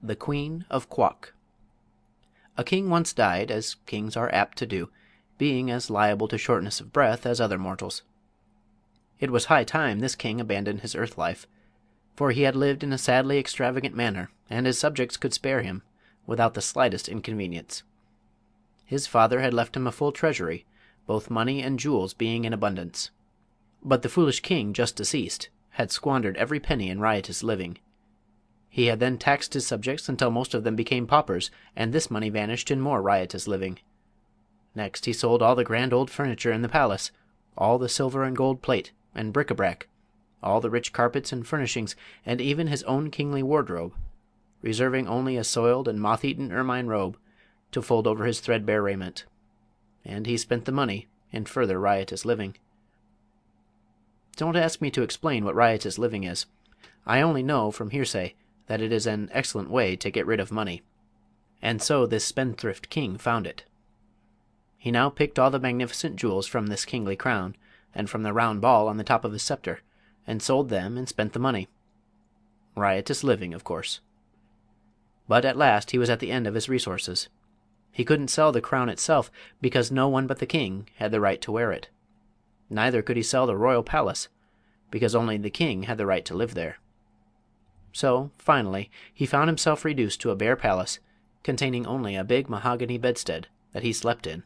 The Queen of Quok. A king once died, as kings are apt to do, being as liable to shortness of breath as other mortals. It was high time this king abandoned his earth life, for he had lived in a sadly extravagant manner, and his subjects could spare him, without the slightest inconvenience. His father had left him a full treasury, both money and jewels being in abundance. But the foolish king just deceased had squandered every penny in riotous living. He had then taxed his subjects until most of them became paupers, and this money vanished in more riotous living. Next he sold all the grand old furniture in the palace, all the silver and gold plate and bric-a-brac, all the rich carpets and furnishings, and even his own kingly wardrobe, reserving only a soiled and moth-eaten ermine robe to fold over his threadbare raiment. And he spent the money in further riotous living. Don't ask me to explain what riotous living is. I only know from hearsay that it is an excellent way to get rid of money. And so this spendthrift king found it. He now picked all the magnificent jewels from this kingly crown, and from the round ball on the top of his scepter, and sold them and spent the money. Riotous living, of course. But at last he was at the end of his resources. He couldn't sell the crown itself, because no one but the king had the right to wear it. Neither could he sell the royal palace, because only the king had the right to live there. So, finally, he found himself reduced to a bare palace, containing only a big mahogany bedstead that he slept in,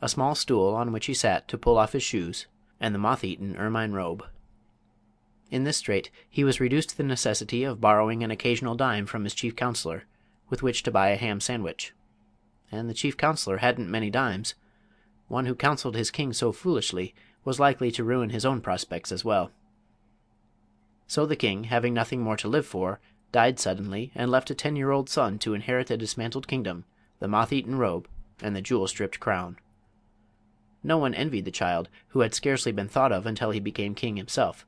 a small stool on which he sat to pull off his shoes, and the moth-eaten ermine robe. In this strait he was reduced to the necessity of borrowing an occasional dime from his chief counselor, with which to buy a ham sandwich. And the chief counselor hadn't many dimes. One who counseled his king so foolishly was likely to ruin his own prospects as well. So the king, having nothing more to live for, died suddenly and left a 10-year-old son to inherit the dismantled kingdom, the moth-eaten robe, and the jewel-stripped crown. No one envied the child, who had scarcely been thought of until he became king himself.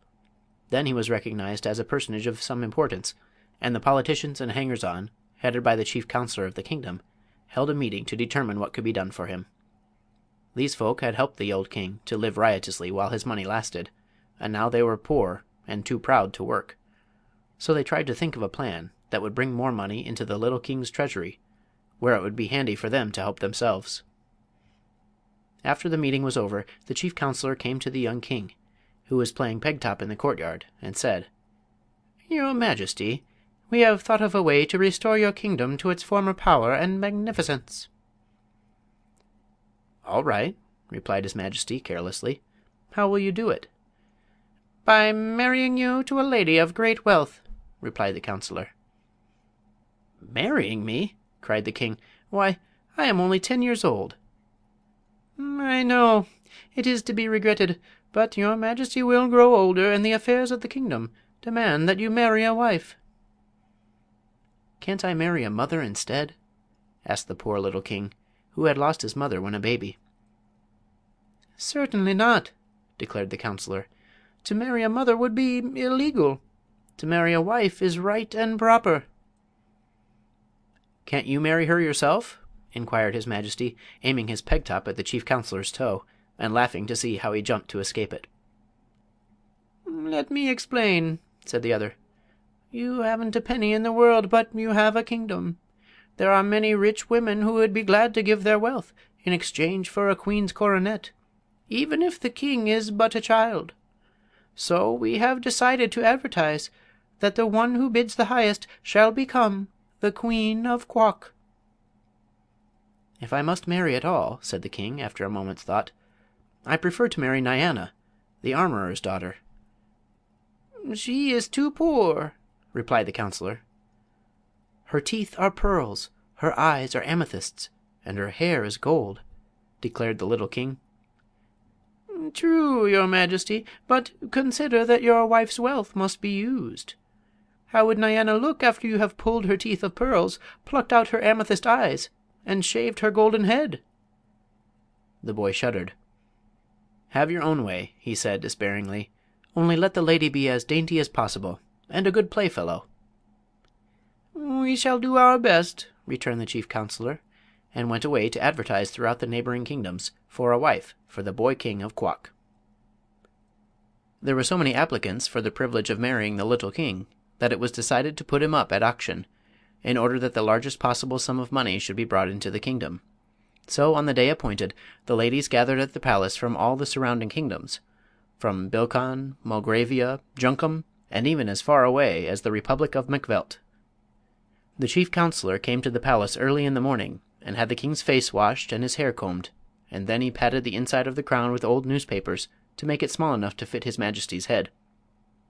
Then he was recognized as a personage of some importance, and the politicians and hangers-on, headed by the chief counselor of the kingdom, held a meeting to determine what could be done for him. These folk had helped the old king to live riotously while his money lasted, and now they were poor and too proud to work. So they tried to think of a plan that would bring more money into the little king's treasury, where it would be handy for them to help themselves. After the meeting was over, the chief counselor came to the young king, who was playing peg-top in the courtyard, and said, "Your Majesty, we have thought of a way to restore your kingdom to its former power and magnificence." "All right," replied his Majesty carelessly. "How will you do it?" "By marrying you to a lady of great wealth," replied the counselor. "Marrying me?" cried the king. "Why, I am only 10 years old." "I know. It is to be regretted, but your Majesty will grow older, and the affairs of the kingdom demand that you marry a wife." "Can't I marry a mother instead?" asked the poor little king, who had lost his mother when a baby. "Certainly not," declared the counselor. "To marry a mother would be illegal. To marry a wife is right and proper." "Can't you marry her yourself?" inquired his Majesty, aiming his peg-top at the chief counselor's toe, and laughing to see how he jumped to escape it. "Let me explain," said the other. "You haven't a penny in the world, but you have a kingdom. There are many rich women who would be glad to give their wealth in exchange for a queen's coronet, even if the king is but a child. So we have decided to advertise that the one who bids the highest shall become the Queen of Quok." "If I must marry at all," said the king, after a moment's thought, "I prefer to marry Nyana, the armorer's daughter." "She is too poor," replied the counselor. "Her teeth are pearls, her eyes are amethysts, and her hair is gold," declared the little king. "True, your Majesty, but consider that your wife's wealth must be used. How would Nyana look after you have pulled her teeth of pearls, plucked out her amethyst eyes, and shaved her golden head?" The boy shuddered. "Have your own way," he said, despairingly. "Only let the lady be as dainty as possible, and a good playfellow." "We shall do our best," returned the chief counselor, and went away to advertise throughout the neighboring kingdoms for a wife for the boy king of Quok. There were so many applicants for the privilege of marrying the little king that it was decided to put him up at auction, in order that the largest possible sum of money should be brought into the kingdom. So on the day appointed the ladies gathered at the palace from all the surrounding kingdoms, from Bilkon, Mulgravia, Junkum, and even as far away as the Republic of Macvelt. The chief counselor came to the palace early in the morning, and had the king's face washed and his hair combed, and then he patted the inside of the crown with old newspapers to make it small enough to fit his majesty's head.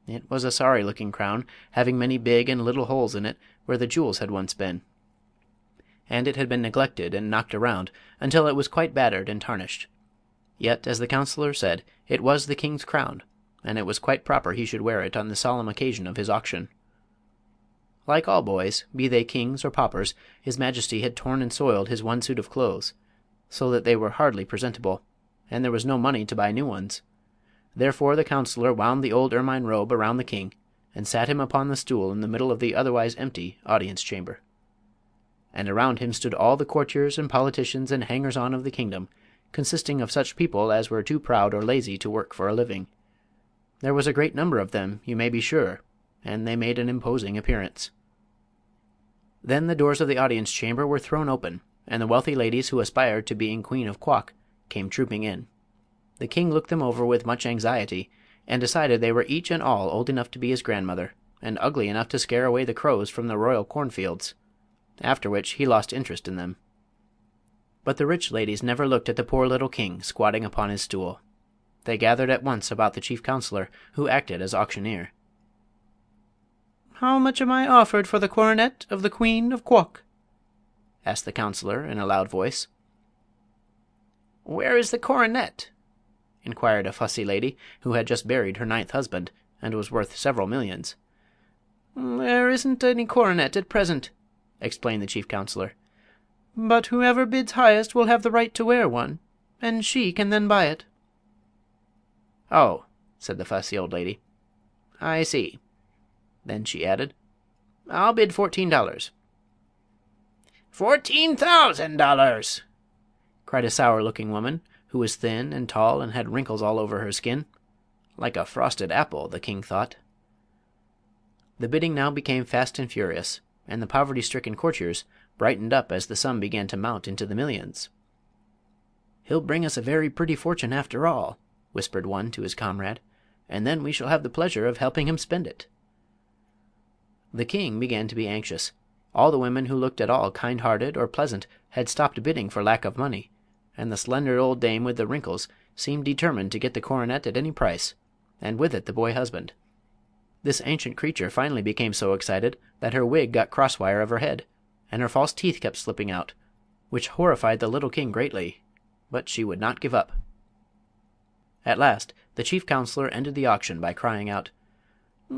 It was a sorry-looking crown, having many big and little holes in it where the jewels had once been, and it had been neglected and knocked around until it was quite battered and tarnished. Yet, as the counselor said, it was the king's crown, and it was quite proper he should wear it on the solemn occasion of his auction. Like all boys, be they kings or paupers, his majesty had torn and soiled his one suit of clothes, so that they were hardly presentable, and there was no money to buy new ones. Therefore the counselor wound the old ermine robe around the king, and sat him upon the stool in the middle of the otherwise empty audience-chamber. And around him stood all the courtiers and politicians and hangers-on of the kingdom, consisting of such people as were too proud or lazy to work for a living. There was a great number of them, you may be sure, and they made an imposing appearance. Then the doors of the audience-chamber were thrown open, and the wealthy ladies who aspired to being Queen of Quok came trooping in. The king looked them over with much anxiety, and decided they were each and all old enough to be his grandmother, and ugly enough to scare away the crows from the royal cornfields, after which he lost interest in them. But the rich ladies never looked at the poor little king squatting upon his stool. They gathered at once about the chief counselor, who acted as auctioneer. "How much am I offered for the coronet of the Queen of Quok?" asked the counselor in a loud voice. "Where is the coronet?" inquired a fussy lady who had just buried her 9th husband, and was worth several millions. "There isn't any coronet at present," explained the chief counselor, "but whoever bids highest will have the right to wear one, and she can then buy it." "Oh," said the fussy old lady, "I see." Then she added, "I'll bid $14." "$14,000!" cried a sour-looking woman, who was thin and tall and had wrinkles all over her skin. Like a frosted apple, the king thought. The bidding now became fast and furious, and the poverty-stricken courtiers brightened up as the sum began to mount into the millions. "He'll bring us a very pretty fortune after all," whispered one to his comrade, "and then we shall have the pleasure of helping him spend it." The king began to be anxious. All the women who looked at all kind-hearted or pleasant had stopped bidding for lack of money, and the slender old dame with the wrinkles seemed determined to get the coronet at any price, and with it the boy husband. This ancient creature finally became so excited that her wig got crosswire of her head, and her false teeth kept slipping out, which horrified the little king greatly, but she would not give up. At last the chief counselor ended the auction by crying out,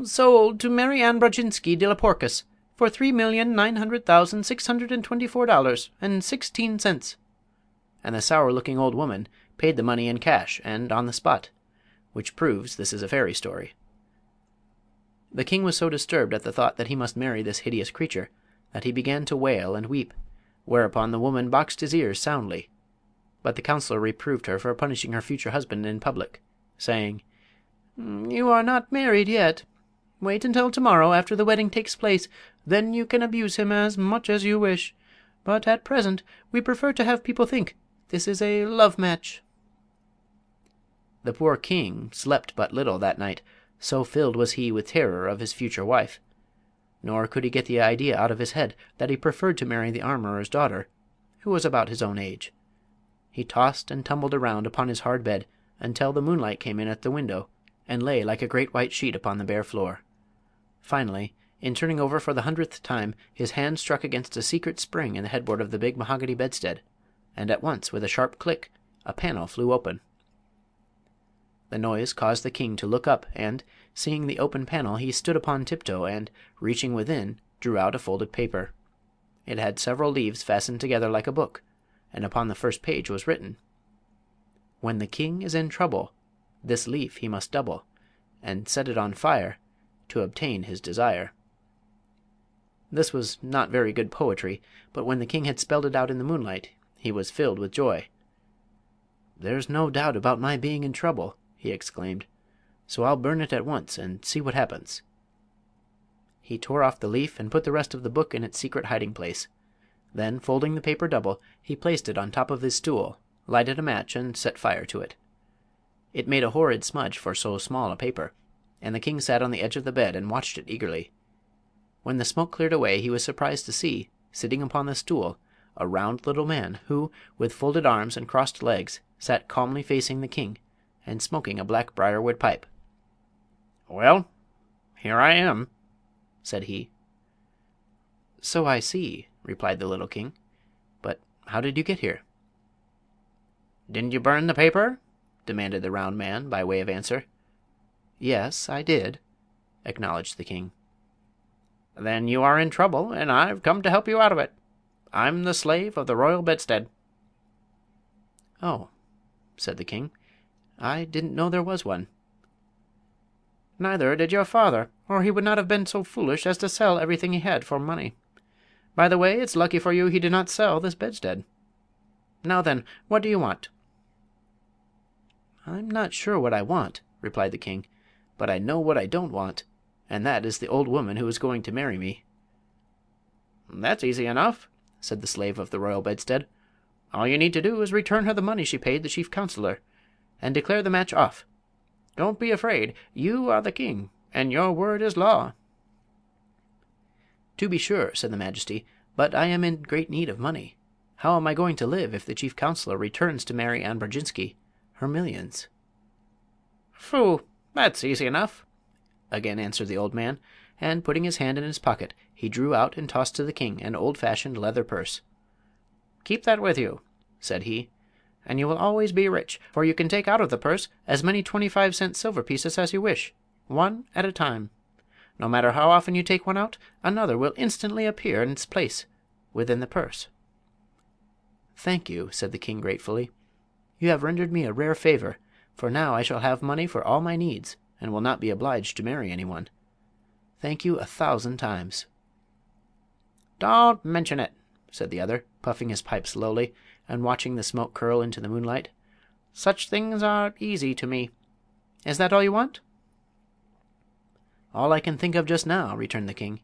"Sold to Mary Ann Brodzinski de la Porkus for $3,900,624.16, and the sour-looking old woman paid the money in cash and on the spot, which proves this is a fairy story. The king was so disturbed at the thought that he must marry this hideous creature that he began to wail and weep, whereupon the woman boxed his ears soundly. But the counselor reproved her for punishing her future husband in public, saying, "You are not married yet. Wait until tomorrow after the wedding takes place, then you can abuse him as much as you wish. But at present we prefer to have people think this is a love match." The poor king slept but little that night, so filled was he with terror of his future wife. Nor could he get the idea out of his head that he preferred to marry the armorer's daughter, who was about his own age. He tossed and tumbled around upon his hard bed until the moonlight came in at the window and lay like a great white sheet upon the bare floor. Finally, in turning over for the 100th time, his hand struck against a secret spring in the headboard of the big mahogany bedstead, and at once, with a sharp click, a panel flew open. The noise caused the king to look up, and, seeing the open panel, he stood upon tiptoe and, reaching within, drew out a folded paper. It had several leaves fastened together like a book, and upon the first page was written, "When the king is in trouble, this leaf he must double, and set it on fire, to obtain his desire." This was not very good poetry, but when the king had spelled it out in the moonlight, he was filled with joy. "There's no doubt about my being in trouble," he exclaimed, "so I'll burn it at once and see what happens." He tore off the leaf and put the rest of the book in its secret hiding place. Then, folding the paper double, he placed it on top of his stool, lighted a match, and set fire to it. It made a horrid smudge for so small a paper, and the king sat on the edge of the bed and watched it eagerly. When the smoke cleared away he was surprised to see, sitting upon the stool, a round little man who, with folded arms and crossed legs, sat calmly facing the king, and smoking a black briarwood pipe. "Well, here I am," said he. "So I see," replied the little king. "But how did you get here?" "Didn't you burn the paper?" demanded the round man, by way of answer. "Yes, I did," acknowledged the king. "Then you are in trouble, and I've come to help you out of it. I'm the slave of the royal bedstead." "Oh," said the king, "I didn't know there was one." "Neither did your father, or he would not have been so foolish as to sell everything he had for money. By the way, it's lucky for you he did not sell this bedstead. Now then, what do you want?" "I'm not sure what I want," replied the king, "but I know what I don't want, and that is the old woman who is going to marry me." "That's easy enough," said the slave of the royal bedstead. "All you need to do is return her the money she paid the chief counselor, and declare the match off. Don't be afraid. You are the king, and your word is law." "To be sure," said the majesty, "but I am in great need of money. How am I going to live if the chief counselor returns to marry Anne Brodzinski her millions?" "Phoo! That's easy enough," again answered the old man, and putting his hand in his pocket he drew out and tossed to the king an old-fashioned leather purse. "Keep that with you," said he, "and you will always be rich, for you can take out of the purse as many 25-cent silver pieces as you wish, one at a time. No matter how often you take one out, another will instantly appear in its place within the purse." "Thank you," said the king gratefully. "You have rendered me a rare favor, for now I shall have money for all my needs, and will not be obliged to marry anyone. Thank you 1,000 times." "Don't mention it," said the other, puffing his pipe slowly, and watching the smoke curl into the moonlight. "Such things are easy to me. Is that all you want?" "All I can think of just now," returned the king.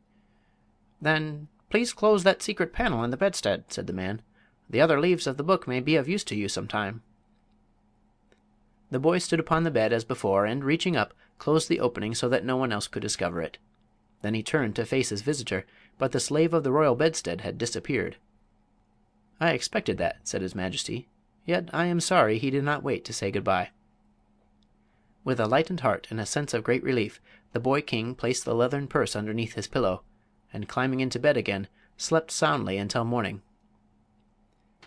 "Then please close that secret panel in the bedstead," said the man. "The other leaves of the book may be of use to you some time." The boy stood upon the bed as before, and, reaching up, closed the opening so that no one else could discover it. Then he turned to face his visitor, but the slave of the royal bedstead had disappeared. "I expected that," said his majesty, "yet I am sorry he did not wait to say good-bye." With a lightened heart and a sense of great relief, the boy king placed the leathern purse underneath his pillow, and climbing into bed again, slept soundly until morning.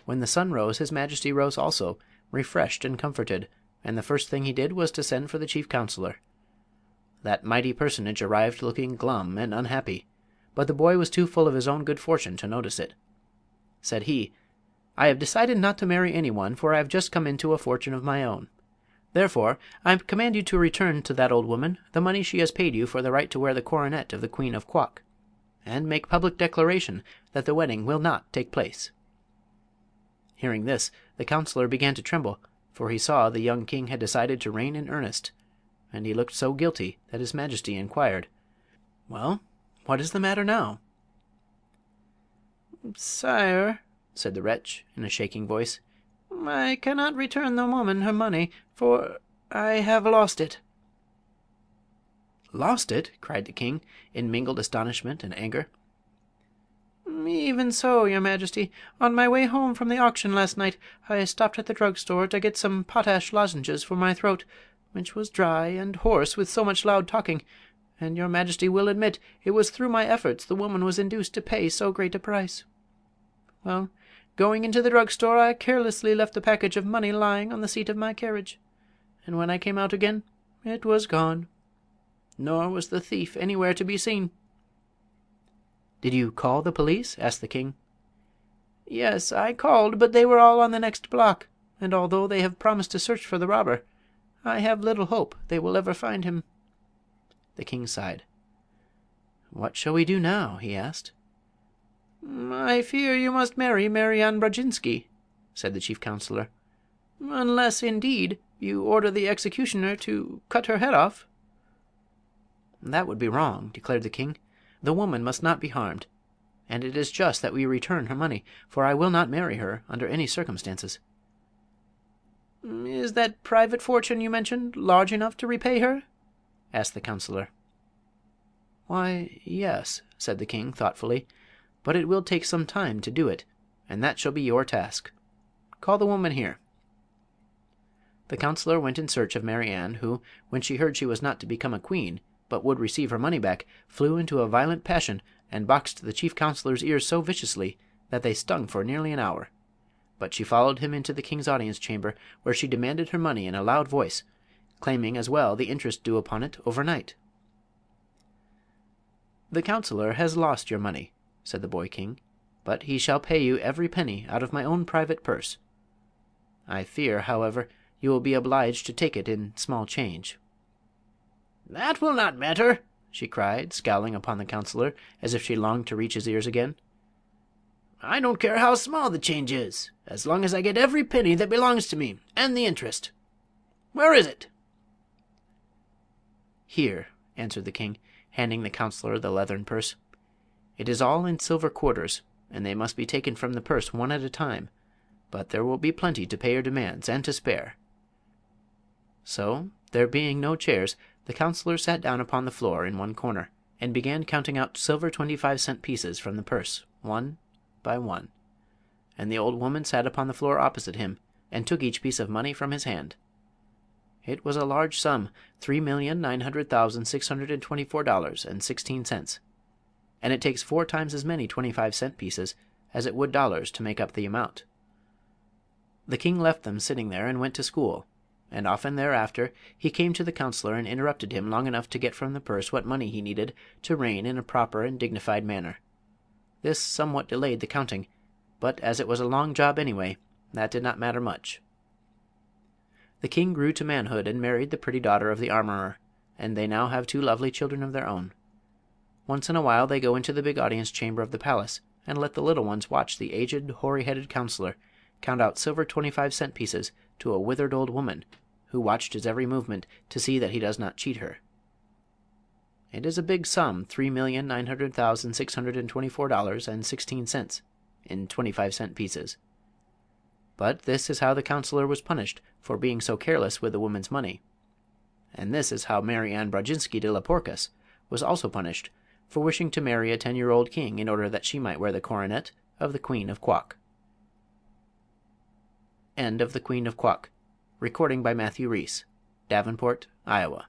When the sun rose his majesty rose also, refreshed and comforted, and the first thing he did was to send for the chief counselor. That mighty personage arrived looking glum and unhappy, but the boy was too full of his own good fortune to notice it. Said he, "I have decided not to marry anyone, for I have just come into a fortune of my own. Therefore I command you to return to that old woman the money she has paid you for the right to wear the coronet of the Queen of Quok, and make public declaration that the wedding will not take place." Hearing this, the counselor began to tremble, for he saw the young king had decided to reign in earnest, and he looked so guilty that his majesty inquired, "Well, what is the matter now?" "Sire," said the wretch, in a shaking voice, "I cannot return the woman her money, for I have lost it." "Lost it?" cried the king, in mingled astonishment and anger. "Even so, your majesty. On my way home from the auction last night I stopped at the drugstore to get some potash lozenges for my throat, which was dry and hoarse with so much loud talking, and your majesty will admit it was through my efforts the woman was induced to pay so great a price. Well, going into the drugstore I carelessly left a package of money lying on the seat of my carriage, and when I came out again it was gone. Nor was the thief anywhere to be seen." "Did you call the police?" asked the king. "Yes, I called, but they were all on the next block, and although they have promised to search for the robber, I have little hope they will ever find him." The king sighed. "What shall we do now?" he asked. "I fear you must marry Anne Brodzinski," said the chief counselor, "unless, indeed, you order the executioner to cut her head off." "That would be wrong," declared the king, The woman must not be harmed, and it is just that we return her money, for I will not marry her under any circumstances." "Is that private fortune you mentioned large enough to repay her?" asked the counselor. "Why, yes," said the king, thoughtfully, "but it will take some time to do it, and that shall be your task. Call the woman here." The counselor went in search of Mary Ann, who, when she heard she was not to become a queen, but would receive her money back, flew into a violent passion and boxed the chief counselor's ears so viciously that they stung for nearly an hour. But she followed him into the king's audience chamber, where she demanded her money in a loud voice, claiming as well the interest due upon it overnight. "The counselor has lost your money," said the boy king, "but he shall pay you every penny out of my own private purse. I fear, however, you will be obliged to take it in small change." "That will not matter," she cried, scowling upon the counselor as if she longed to reach his ears again. "I don't care how small the change is, as long as I get every penny that belongs to me, and the interest. Where is it?" "Here," answered the king, handing the counselor the leathern purse. "It is all in silver quarters, and they must be taken from the purse one at a time, but there will be plenty to pay your demands and to spare." So, there being no chairs, the counselor sat down upon the floor in one corner, and began counting out silver 25-cent pieces from the purse, one by one, and the old woman sat upon the floor opposite him and took each piece of money from his hand. It was a large sum, $3,900,624.16, and it takes 4 times as many 25-cent pieces as it would dollars to make up the amount. The king left them sitting there and went to school, and often thereafter he came to the counselor and interrupted him long enough to get from the purse what money he needed to reign in a proper and dignified manner. This somewhat delayed the counting, but as it was a long job anyway, that did not matter much. The king grew to manhood and married the pretty daughter of the armorer, and they now have 2 lovely children of their own. Once in a while they go into the big audience chamber of the palace and let the little ones watch the aged, hoary-headed counselor count out silver 25-cent pieces to a withered old woman, who watched his every movement to see that he does not cheat her. It is a big sum, $3,900,624.16 in 25-cent pieces. But this is how the counselor was punished for being so careless with the woman's money. And this is how Mary Ann Brodzinski de la Porkus was also punished for wishing to marry a 10-year-old king in order that she might wear the coronet of the Queen of Quok. End of The Queen of Quok. Recording by Matthew Reese, Davenport, Iowa.